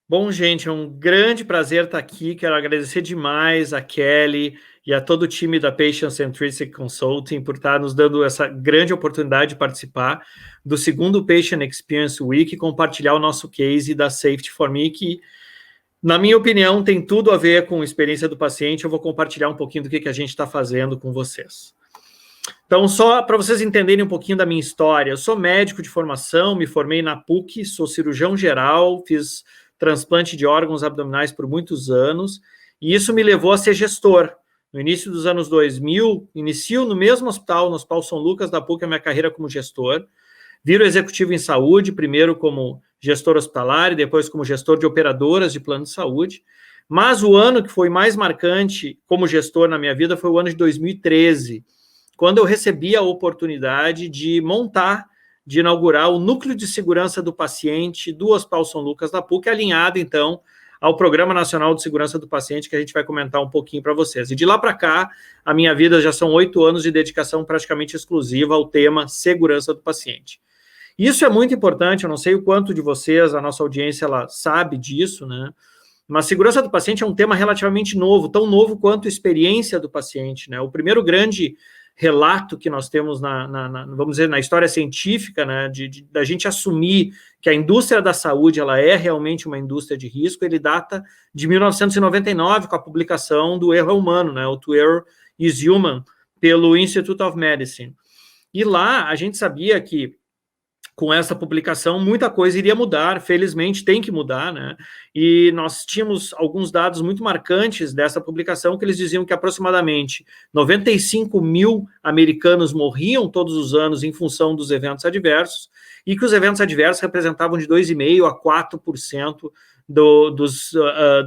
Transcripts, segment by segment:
Bom, gente, é um grande prazer estar aqui. Quero agradecer demais a Kelly e a todo o time da Patient Centricity Consulting por estar nos dando essa grande oportunidade de participar do segundo Patient Experience Week e compartilhar o nosso case da Safety for Me, que, na minha opinião, tem tudo a ver com a experiência do paciente. Eu vou compartilhar um pouquinho do que a gente está fazendo com vocês. Então, só para vocês entenderem um pouquinho da minha história, eu sou médico de formação, me formei na PUC, sou cirurgião geral, fiz transplante de órgãos abdominais por muitos anos, e isso me levou a ser gestor. No início dos anos 2000, inicio no mesmo hospital, no Hospital São Lucas da PUC, a minha carreira como gestor. Viro executivo em saúde, primeiro como gestor hospitalar e depois como gestor de operadoras de plano de saúde. Mas o ano que foi mais marcante como gestor na minha vida foi o ano de 2013, quando eu recebi a oportunidade de inaugurar o Núcleo de Segurança do Paciente do Hospital São Lucas da PUC, alinhado, então, ao Programa Nacional de Segurança do Paciente, que a gente vai comentar um pouquinho para vocês. E de lá para cá, a minha vida já são 8 anos de dedicação praticamente exclusiva ao tema segurança do paciente. Isso é muito importante, eu não sei o quanto de vocês, a nossa audiência, ela sabe disso, né? Mas segurança do paciente é um tema relativamente novo, tão novo quanto a experiência do paciente, né? O primeiro grande relato que nós temos vamos dizer, na história científica, né, da gente assumir que a indústria da saúde ela é realmente uma indústria de risco, ele data de 1999, com a publicação do Erro Humano, né, o To Err is Human, pelo Institute of Medicine. E lá a gente sabia que com essa publicação, muita coisa iria mudar, felizmente tem que mudar, né? E nós tínhamos alguns dados muito marcantes dessa publicação, que eles diziam que aproximadamente 95 mil americanos morriam todos os anos em função dos eventos adversos, e que os eventos adversos representavam de 2,5% a 4%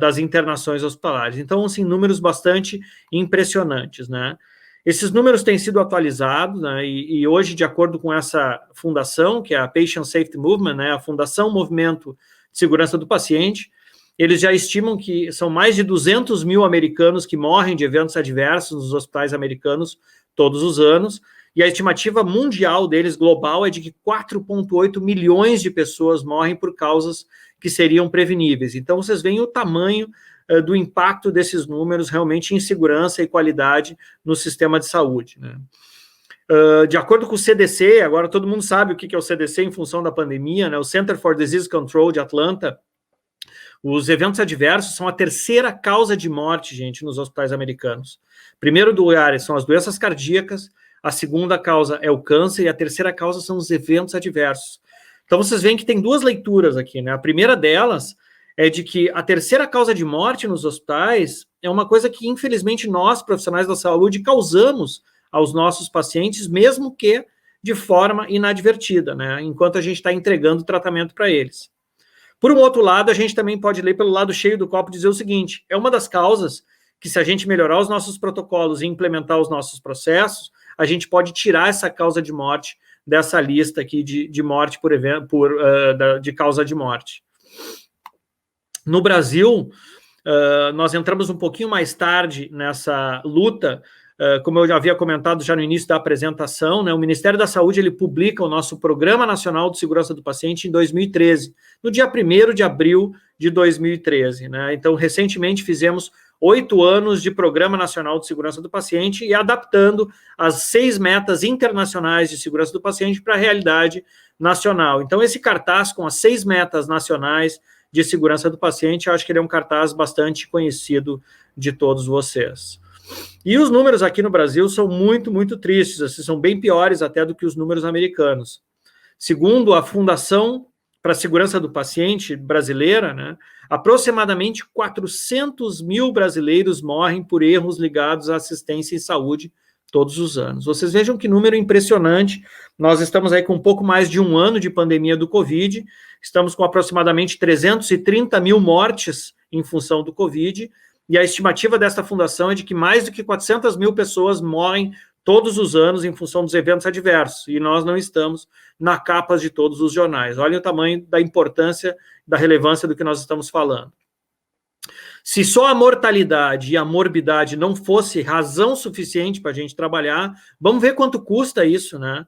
das internações hospitalares. Então, assim, números bastante impressionantes, né? Esses números têm sido atualizados, né, e hoje, de acordo com essa fundação, que é a Patient Safety Movement, né, a Fundação Movimento de Segurança do Paciente, eles já estimam que são mais de 200 mil americanos que morrem de eventos adversos nos hospitais americanos todos os anos, e a estimativa mundial deles, global, é de que 4,8 milhões de pessoas morrem por causas que seriam preveníveis. Então, vocês veem o tamanho do impacto desses números realmente em segurança e qualidade no sistema de saúde, né? De acordo com o CDC, agora todo mundo sabe o que é o CDC em função da pandemia, né? O Center for Disease Control de Atlanta, os eventos adversos são a terceira causa de morte, gente, nos hospitais americanos. Primeiro lugar são as doenças cardíacas, a segunda causa é o câncer e a terceira causa são os eventos adversos. Então vocês veem que tem duas leituras aqui, né? A primeira delas é de que a terceira causa de morte nos hospitais é uma coisa que, infelizmente, nós, profissionais da saúde, causamos aos nossos pacientes, mesmo que de forma inadvertida, né? Enquanto a gente está entregando tratamento para eles. Por um outro lado, a gente também pode ler pelo lado cheio do copo e dizer o seguinte: é uma das causas que, se a gente melhorar os nossos protocolos e implementar os nossos processos, a gente pode tirar essa causa de morte dessa lista aqui de morte de causa de morte. No Brasil, nós entramos um pouquinho mais tarde nessa luta, como eu já havia comentado já no início da apresentação, né, o Ministério da Saúde ele publica o nosso Programa Nacional de Segurança do Paciente em 2013, no dia 1º de abril de 2013. Né? Então, recentemente fizemos 8 anos de Programa Nacional de Segurança do Paciente e adaptando as 6 metas internacionais de segurança do paciente para a realidade nacional. Então, esse cartaz com as 6 metas nacionais de segurança do paciente, eu acho que ele é um cartaz bastante conhecido de todos vocês. E os números aqui no Brasil são muito, muito tristes, assim, são bem piores até do que os números americanos. Segundo a Fundação para a Segurança do Paciente brasileira, né, aproximadamente 400 mil brasileiros morrem por erros ligados à assistência em saúde todos os anos. Vocês vejam que número impressionante. Nós estamos aí com um pouco mais de um ano de pandemia do Covid, estamos com aproximadamente 330 mil mortes em função do Covid, e a estimativa desta fundação é de que mais do que 400 mil pessoas morrem todos os anos em função dos eventos adversos, e nós não estamos na capa de todos os jornais. Olha o tamanho da importância, da relevância do que nós estamos falando. Se só a mortalidade e a morbidade não fosse razão suficiente para a gente trabalhar, vamos ver quanto custa isso, né?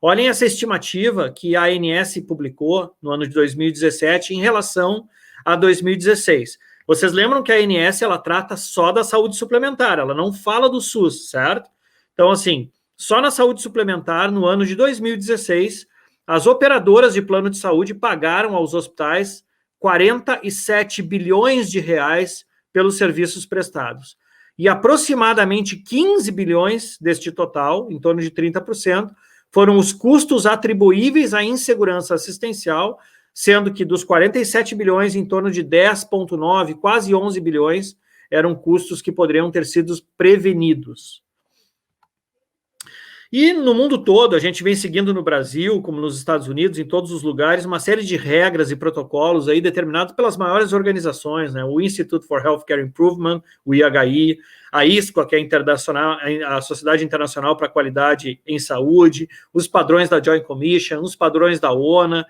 Olhem essa estimativa que a ANS publicou no ano de 2017 em relação a 2016. Vocês lembram que a ANS, ela trata só da saúde suplementar, ela não fala do SUS, certo? Então, assim, só na saúde suplementar, no ano de 2016, as operadoras de plano de saúde pagaram aos hospitais 47 bilhões de reais pelos serviços prestados. E aproximadamente 15 bilhões deste total, em torno de 30%, foram os custos atribuíveis à insegurança assistencial, sendo que dos 47 bilhões, em torno de 10,9, quase 11 bilhões, eram custos que poderiam ter sido prevenidos. E no mundo todo, a gente vem seguindo no Brasil, como nos Estados Unidos, em todos os lugares, uma série de regras e protocolos aí determinados pelas maiores organizações, né? O Institute for Healthcare Improvement, o IHI, a ISCO, que é internacional, a Sociedade Internacional para a Qualidade em Saúde, os padrões da Joint Commission, os padrões da ONA,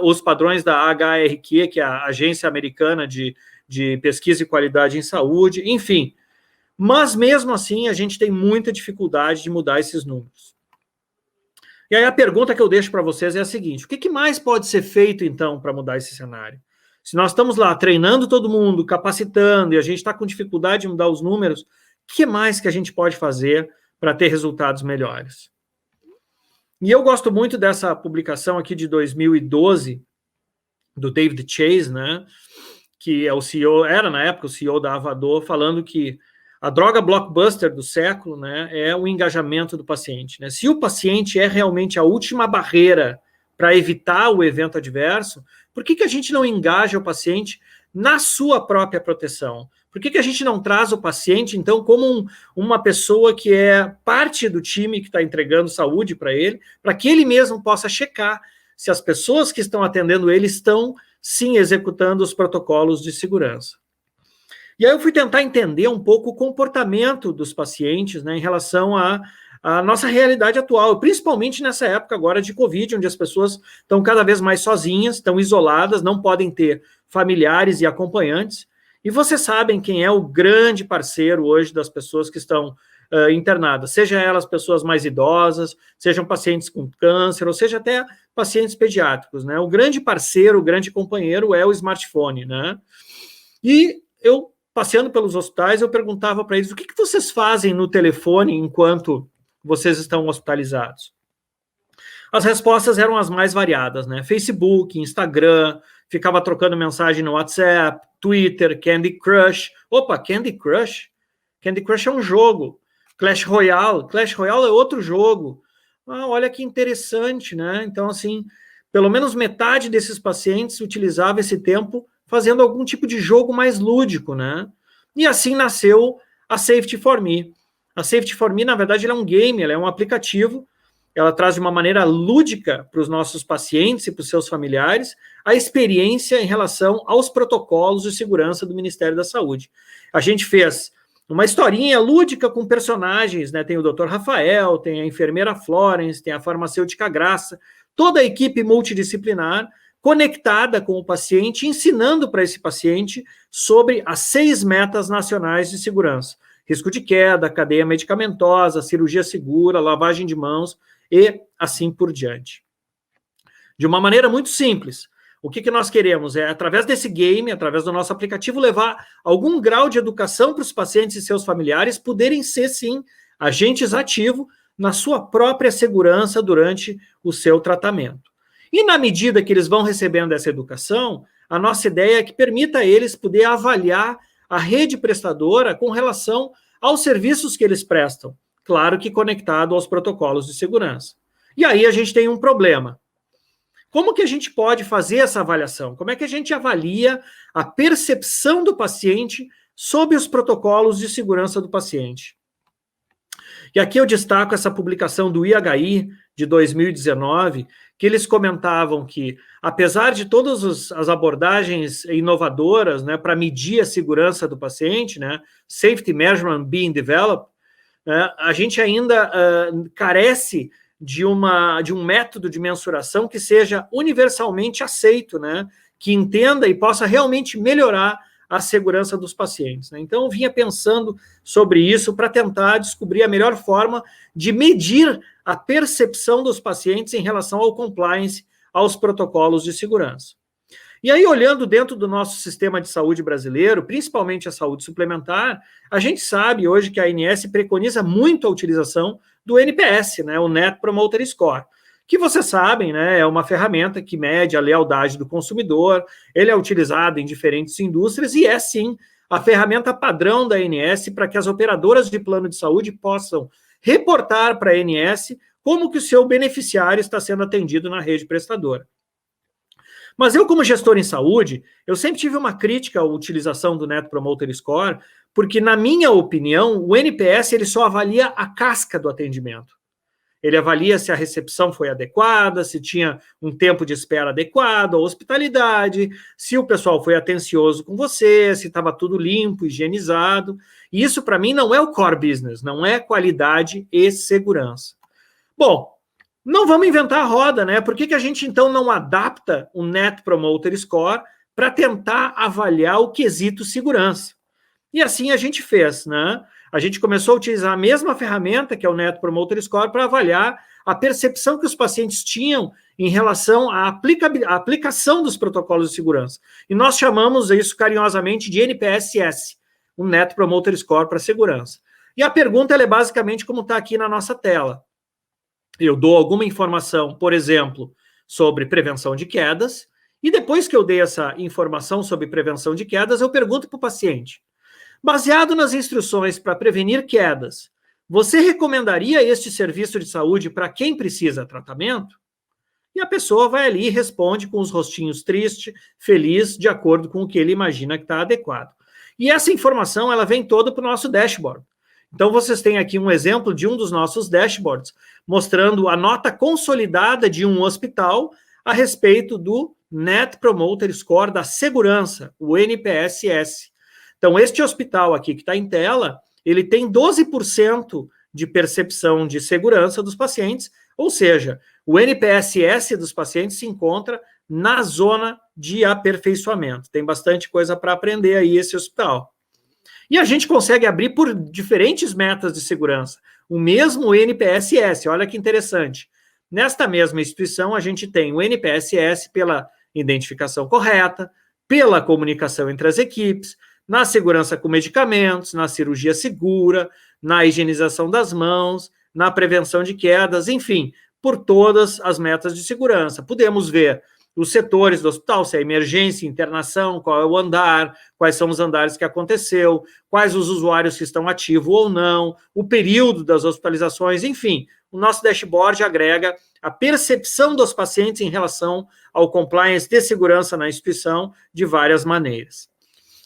os padrões da HRQ, que é a Agência Americana de Pesquisa e Qualidade em Saúde, enfim. Mas, mesmo assim, a gente tem muita dificuldade de mudar esses números. E aí a pergunta que eu deixo para vocês é a seguinte: o que mais pode ser feito, então, para mudar esse cenário? Se nós estamos lá treinando todo mundo, capacitando, e a gente está com dificuldade de mudar os números, o que mais que a gente pode fazer para ter resultados melhores? E eu gosto muito dessa publicação aqui de 2012, do David Chase, né, que é o CEO, era na época o CEO da Avador, falando que a droga blockbuster do século, né, é o engajamento do paciente, né? Se o paciente é realmente a última barreira para evitar o evento adverso, por que a gente não engaja o paciente na sua própria proteção? Por que a gente não traz o paciente, então, como uma pessoa que é parte do time que está entregando saúde para ele, para que ele mesmo possa checar se as pessoas que estão atendendo ele estão, sim, executando os protocolos de segurança? E aí eu fui tentar entender um pouco o comportamento dos pacientes, né, em relação à nossa realidade atual, principalmente nessa época agora de Covid, onde as pessoas estão cada vez mais sozinhas, estão isoladas, não podem ter familiares e acompanhantes. E vocês sabem quem é o grande parceiro hoje das pessoas que estão internadas, seja elas pessoas mais idosas, sejam pacientes com câncer, ou seja até pacientes pediátricos, né? O grande parceiro, o grande companheiro é o smartphone, né? E eu, passeando pelos hospitais, eu perguntava para eles: o que vocês fazem no telefone enquanto vocês estão hospitalizados? As respostas eram as mais variadas, né? Facebook, Instagram, ficava trocando mensagem no WhatsApp, Twitter, Candy Crush. Opa, Candy Crush? Candy Crush é um jogo. Clash Royale é outro jogo. Olha que interessante, né? Então, assim, pelo menos metade desses pacientes utilizava esse tempo fazendo algum tipo de jogo mais lúdico, né? E assim nasceu a Safety for Me. A Safety for Me, na verdade, ela é um game, ela é um aplicativo, ela traz de uma maneira lúdica para os nossos pacientes e para os seus familiares a experiência em relação aos protocolos de segurança do Ministério da Saúde. A gente fez uma historinha lúdica com personagens, né? Tem o Dr. Rafael, tem a enfermeira Florence, tem a farmacêutica Graça, toda a equipe multidisciplinar conectada com o paciente, ensinando para esse paciente sobre as 6 metas nacionais de segurança: risco de queda, cadeia medicamentosa, cirurgia segura, lavagem de mãos e assim por diante. De uma maneira muito simples, o que nós queremos é, através desse game, através do nosso aplicativo, levar algum grau de educação para os pacientes e seus familiares poderem ser, sim, agentes ativos na sua própria segurança durante o seu tratamento. E na medida que eles vão recebendo essa educação, a nossa ideia é que permita a eles poder avaliar a rede prestadora com relação aos serviços que eles prestam, claro que conectado aos protocolos de segurança. E aí a gente tem um problema. Como que a gente pode fazer essa avaliação? Como é que a gente avalia a percepção do paciente sobre os protocolos de segurança do paciente? E aqui eu destaco essa publicação do IHI de 2019, que eles comentavam que, apesar de todas as abordagens inovadoras, né, para medir a segurança do paciente, né, safety measurement being developed, né, a gente ainda carece de um método de mensuração que seja universalmente aceito, né, que entenda e possa realmente melhorar a segurança dos pacientes, né? Então, eu vinha pensando sobre isso para tentar descobrir a melhor forma de medir a percepção dos pacientes em relação ao compliance, aos protocolos de segurança. E aí, olhando dentro do nosso sistema de saúde brasileiro, principalmente a saúde suplementar, a gente sabe hoje que a ANS preconiza muito a utilização do NPS, né, o Net Promoter Score, que vocês sabem, né, é uma ferramenta que mede a lealdade do consumidor, ele é utilizado em diferentes indústrias e é, sim, a ferramenta padrão da ANS para que as operadoras de plano de saúde possam reportar para a ANS como que o seu beneficiário está sendo atendido na rede prestadora. Mas eu, como gestor em saúde, eu sempre tive uma crítica à utilização do Net Promoter Score, porque, na minha opinião, o NPS ele só avalia a casca do atendimento. Ele avalia se a recepção foi adequada, se tinha um tempo de espera adequado, a hospitalidade, se o pessoal foi atencioso com você, se estava tudo limpo, higienizado. E isso, para mim, não é o core business, não é qualidade e segurança. Bom, não vamos inventar a roda, né? Por que a gente, então, não adapta o Net Promoter Score para tentar avaliar o quesito segurança? E assim a gente fez, né? A gente começou a utilizar a mesma ferramenta, que é o Net Promoter Score, para avaliar a percepção que os pacientes tinham em relação à aplicação dos protocolos de segurança. E nós chamamos isso carinhosamente de NPS-S, o Net Promoter Score para segurança. E a pergunta ela é basicamente como está aqui na nossa tela. Eu dou alguma informação, por exemplo, sobre prevenção de quedas, e depois que eu dei essa informação sobre prevenção de quedas, eu pergunto para o paciente: baseado nas instruções para prevenir quedas, você recomendaria este serviço de saúde para quem precisa tratamento? E a pessoa vai ali e responde com os rostinhos tristes, feliz, de acordo com o que ele imagina que está adequado. E essa informação ela vem toda para o nosso dashboard. Então, vocês têm aqui um exemplo de um dos nossos dashboards, mostrando a nota consolidada de um hospital a respeito do Net Promoter Score da segurança, o NPS-S. Então, este hospital aqui que está em tela, ele tem 12% de percepção de segurança dos pacientes, ou seja, o NPS-S dos pacientes se encontra na zona de aperfeiçoamento. Tem bastante coisa para aprender aí esse hospital. E a gente consegue abrir por diferentes metas de segurança. O mesmo NPS-S, olha que interessante. Nesta mesma instituição, a gente tem o NPS-S pela identificação correta, pela comunicação entre as equipes, na segurança com medicamentos, na cirurgia segura, na higienização das mãos, na prevenção de quedas, enfim, por todas as metas de segurança. Podemos ver os setores do hospital, se é emergência, internação, qual é o andar, quais são os andares que aconteceu, quais os usuários que estão ativos ou não, o período das hospitalizações, enfim. O nosso dashboard agrega a percepção dos pacientes em relação ao compliance de segurança na instituição de várias maneiras.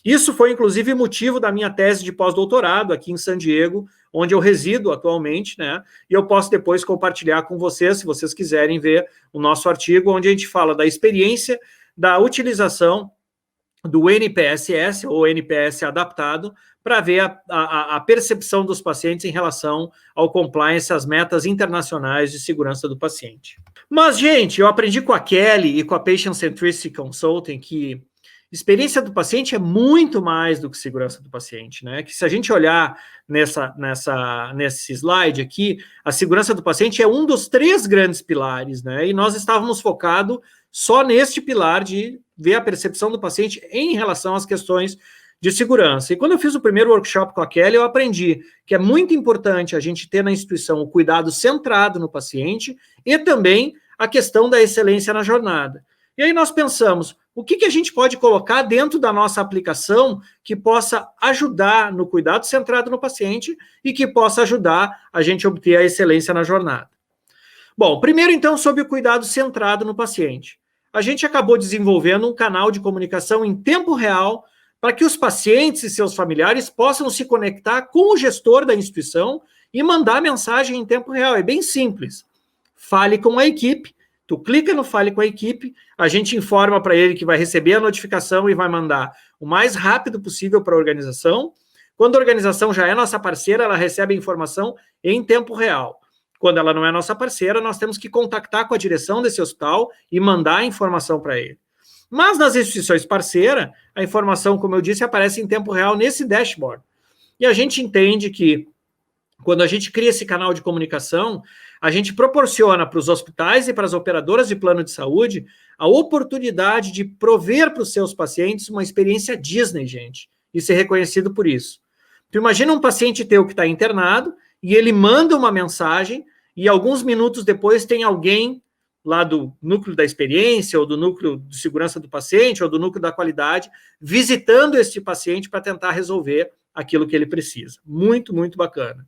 Isso foi, inclusive, motivo da minha tese de pós-doutorado aqui em San Diego, onde eu resido atualmente, né? E eu posso depois compartilhar com vocês, se vocês quiserem ver o nosso artigo, onde a gente fala da experiência da utilização do NPS-S, ou NPS adaptado, para ver a percepção dos pacientes em relação ao compliance, às metas internacionais de segurança do paciente. Mas, gente, eu aprendi com a Kelly e com a Patient Centricity Consulting que experiência do paciente é muito mais do que segurança do paciente, né? Que se a gente olhar nesse slide aqui, a segurança do paciente é um dos 3 grandes pilares, né? E nós estávamos focados só neste pilar de ver a percepção do paciente em relação às questões de segurança. E quando eu fiz o primeiro workshop com a Kelly, eu aprendi que é muito importante a gente ter na instituição o cuidado centrado no paciente e também a questão da excelência na jornada. E aí nós pensamos, o que a gente pode colocar dentro da nossa aplicação que possa ajudar no cuidado centrado no paciente e que possa ajudar a gente a obter a excelência na jornada? Bom, primeiro então sobre o cuidado centrado no paciente. A gente acabou desenvolvendo um canal de comunicação em tempo real para que os pacientes e seus familiares possam se conectar com o gestor da instituição e mandar mensagem em tempo real. É bem simples. Fale com a equipe. Tu clica no Fale com a equipe, a gente informa para ele que vai receber a notificação e vai mandar o mais rápido possível para a organização. Quando a organização já é nossa parceira, ela recebe a informação em tempo real. Quando ela não é nossa parceira, nós temos que contactar com a direção desse hospital e mandar a informação para ele. Mas nas instituições parceiras, a informação, como eu disse, aparece em tempo real nesse dashboard. E a gente entende que quando a gente cria esse canal de comunicação, a gente proporciona para os hospitais e para as operadoras de plano de saúde a oportunidade de prover para os seus pacientes uma experiência Disney, gente, e ser reconhecido por isso. Tu imagina um paciente teu que está internado e ele manda uma mensagem e alguns minutos depois tem alguém lá do núcleo da experiência ou do núcleo de segurança do paciente ou do núcleo da qualidade visitando este paciente para tentar resolver aquilo que ele precisa. Muito, muito bacana.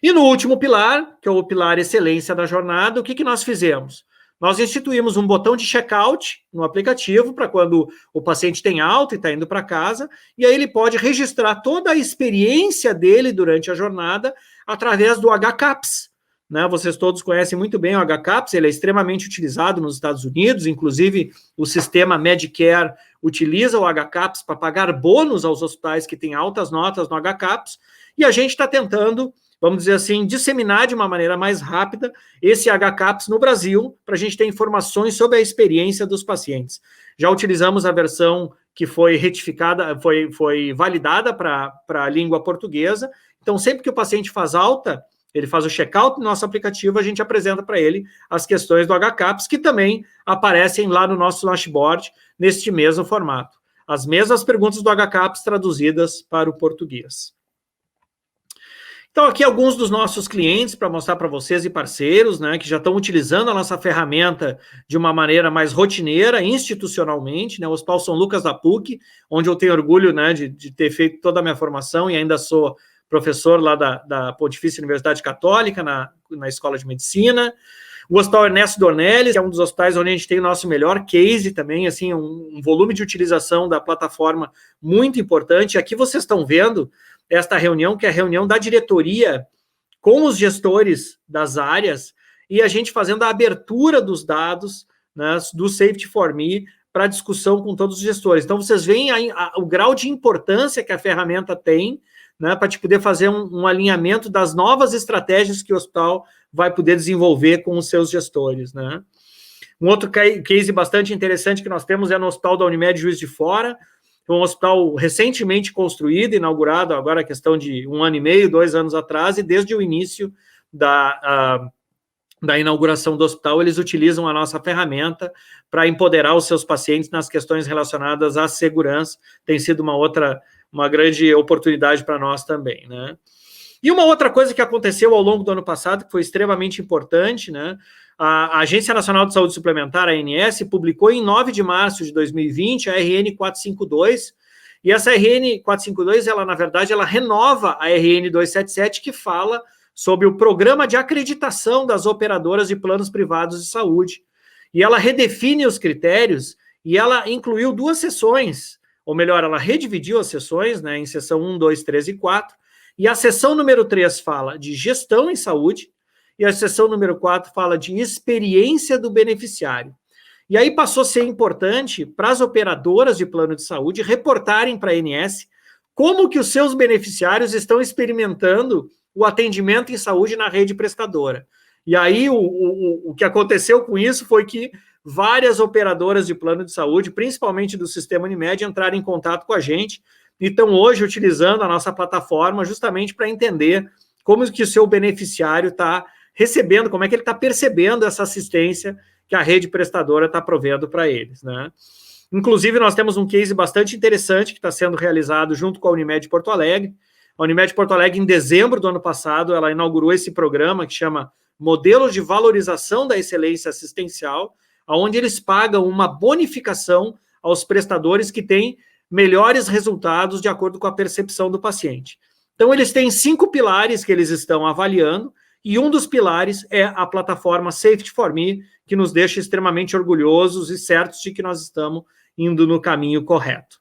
E no último pilar, que é o pilar excelência da jornada, o que nós fizemos? Nós instituímos um botão de check-out no aplicativo para quando o paciente tem alta e está indo para casa, e aí ele pode registrar toda a experiência dele durante a jornada através do HCAPS. Né? Vocês todos conhecem muito bem o HCAPS, ele é extremamente utilizado nos Estados Unidos, inclusive o sistema Medicare utiliza o HCAPS para pagar bônus aos hospitais que têm altas notas no HCAPS, e a gente está tentando, vamos dizer assim, disseminar de uma maneira mais rápida esse HCAPS no Brasil, para a gente ter informações sobre a experiência dos pacientes. Já utilizamos a versão que foi retificada, foi validada para a língua portuguesa, então sempre que o paciente faz alta, ele faz o check-out no nosso aplicativo, a gente apresenta para ele as questões do HCAPS, que também aparecem lá no nosso dashboard, neste mesmo formato. As mesmas perguntas do HCAPS traduzidas para o português. Então, aqui alguns dos nossos clientes, para mostrar para vocês e parceiros, né, que já estão utilizando a nossa ferramenta de uma maneira mais rotineira, institucionalmente, né, o Hospital São Lucas da PUC, onde eu tenho orgulho, né, de ter feito toda a minha formação e ainda sou professor lá da Pontifícia Universidade Católica, na Escola de Medicina. O Hospital Ernesto Dornelles, que é um dos hospitais onde a gente tem o nosso melhor case também, assim, um volume de utilização da plataforma muito importante. Aqui vocês estão vendo esta reunião, que é a reunião da diretoria com os gestores das áreas, e a gente fazendo a abertura dos dados, né, do Safety for Me para discussão com todos os gestores. Então, vocês veem o grau de importância que a ferramenta tem, né, para te poder fazer um alinhamento das novas estratégias que o hospital vai poder desenvolver com os seus gestores. Né? Um outro case bastante interessante que nós temos é no Hospital da Unimed Juiz de Fora, um hospital recentemente construído, inaugurado agora a questão de 1 ano e meio, 2 anos atrás, e desde o início da inauguração do hospital, eles utilizam a nossa ferramenta para empoderar os seus pacientes nas questões relacionadas à segurança. Tem sido uma grande oportunidade para nós também, né? E uma outra coisa que aconteceu ao longo do ano passado, que foi extremamente importante, né? A Agência Nacional de Saúde Suplementar, a ANS, publicou em 9 de março de 2020 a RN 452, e essa RN 452, ela, na verdade, ela renova a RN 277, que fala sobre o programa de acreditação das operadoras de planos privados de saúde. E ela redefine os critérios e ela incluiu 2 seções, ou melhor, ela redividiu as seções, né, em seção 1, 2, 3 e 4, e a seção número 3 fala de gestão em saúde, e a seção número 4 fala de experiência do beneficiário. E aí passou a ser importante para as operadoras de plano de saúde reportarem para a ANS como que os seus beneficiários estão experimentando o atendimento em saúde na rede prestadora. E aí o que aconteceu com isso foi que várias operadoras de plano de saúde, principalmente do Sistema Unimed, entraram em contato com a gente e estão hoje utilizando a nossa plataforma justamente para entender como que o seu beneficiário está recebendo, como é que ele está percebendo essa assistência que a rede prestadora está provendo para eles, né? Inclusive, nós temos um case bastante interessante que está sendo realizado junto com a Unimed Porto Alegre. A Unimed Porto Alegre, em dezembro do ano passado, ela inaugurou esse programa que chama Modelos de Valorização da Excelência Assistencial, onde eles pagam uma bonificação aos prestadores que têm melhores resultados de acordo com a percepção do paciente. Então, eles têm 5 pilares que eles estão avaliando, e um dos pilares é a plataforma Safety for Me, que nos deixa extremamente orgulhosos e certos de que nós estamos indo no caminho correto.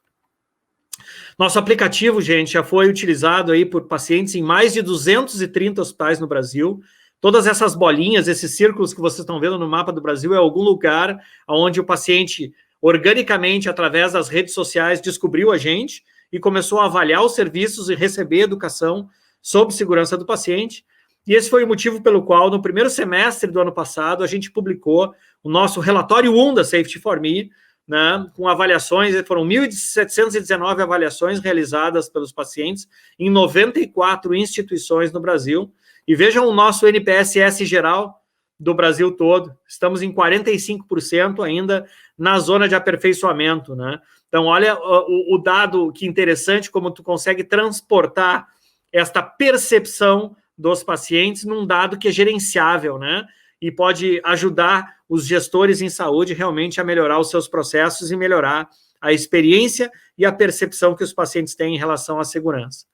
Nosso aplicativo, gente, já foi utilizado aí por pacientes em mais de 230 hospitais no Brasil. Todas essas bolinhas, esses círculos que vocês estão vendo no mapa do Brasil, é algum lugar onde o paciente, organicamente, através das redes sociais, descobriu a gente e começou a avaliar os serviços e receber educação sobre segurança do paciente. E esse foi o motivo pelo qual, no primeiro semestre do ano passado, a gente publicou o nosso relatório 1 da Safety for Me, né, com avaliações, foram 1.719 avaliações realizadas pelos pacientes em 94 instituições no Brasil, E vejam o nosso NPS geral do Brasil todo, estamos em 45% ainda na zona de aperfeiçoamento, né? Então, olha o dado, que interessante, como tu consegue transportar esta percepção dos pacientes num dado que é gerenciável, né? E pode ajudar os gestores em saúde realmente a melhorar os seus processos e melhorar a experiência e a percepção que os pacientes têm em relação à segurança.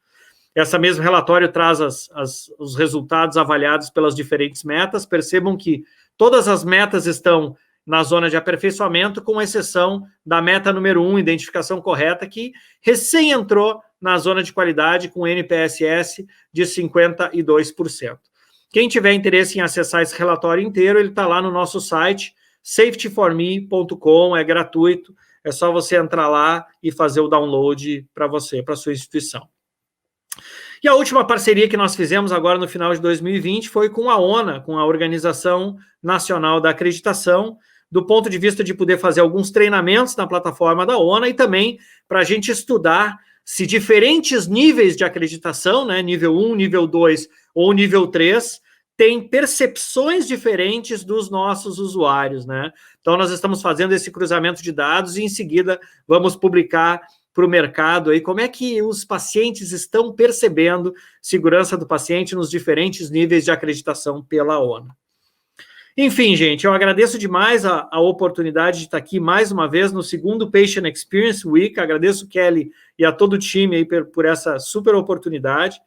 Esse mesmo relatório traz os resultados avaliados pelas diferentes metas. Percebam que todas as metas estão na zona de aperfeiçoamento, com exceção da meta número 1, identificação correta, que recém entrou na zona de qualidade com NPS de 52%. Quem tiver interesse em acessar esse relatório inteiro, ele está lá no nosso site, safetyforme.com, é gratuito, é só você entrar lá e fazer o download para você, para a sua instituição. E a última parceria que nós fizemos agora no final de 2020 foi com a ONA, com a Organização Nacional da Acreditação, do ponto de vista de poder fazer alguns treinamentos na plataforma da ONA e também para a gente estudar se diferentes níveis de acreditação, né, nível 1, nível 2 ou nível 3, têm percepções diferentes dos nossos usuários, né? Então, nós estamos fazendo esse cruzamento de dados e, em seguida, vamos publicar para o mercado aí como é que os pacientes estão percebendo segurança do paciente nos diferentes níveis de acreditação pela ONU. Enfim, gente, eu agradeço demais a oportunidade de estar aqui mais uma vez no segundo Patient Experience Week. Agradeço, Kelly, e a todo o time aí por essa super oportunidade.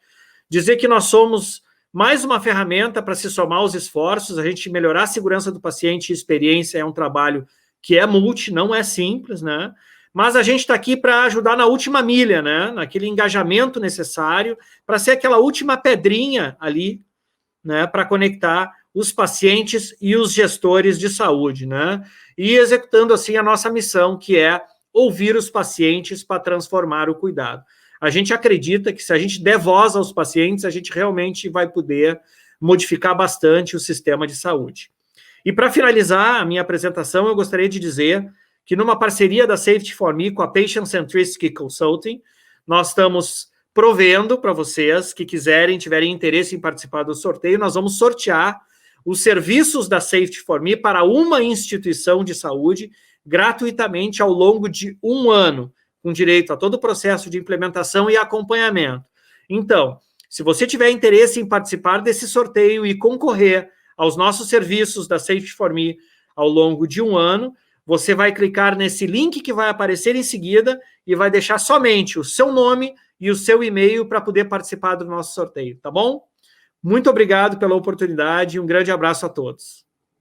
Dizer que nós somos mais uma ferramenta para se somar aos esforços, a gente melhorar a segurança do paciente e experiência é um trabalho que é multi, não é simples, né? Mas a gente está aqui para ajudar na última milha, né? Naquele engajamento necessário, para ser aquela última pedrinha ali, né? Para conectar os pacientes e os gestores de saúde, né? E executando assim a nossa missão, que é ouvir os pacientes para transformar o cuidado. A gente acredita que se a gente der voz aos pacientes, a gente realmente vai poder modificar bastante o sistema de saúde. E para finalizar a minha apresentação, eu gostaria de dizer que numa parceria da Safety for Me com a Patient Centricity Consulting, nós estamos provendo para vocês que tiverem interesse em participar do sorteio, nós vamos sortear os serviços da Safety for Me para uma instituição de saúde gratuitamente ao longo de 1 ano, com direito a todo o processo de implementação e acompanhamento. Então, se você tiver interesse em participar desse sorteio e concorrer aos nossos serviços da Safety for Me ao longo de 1 ano, você vai clicar nesse link que vai aparecer em seguida e vai deixar somente o seu nome e o seu e-mail para poder participar do nosso sorteio, tá bom? Muito obrigado pela oportunidade e um grande abraço a todos.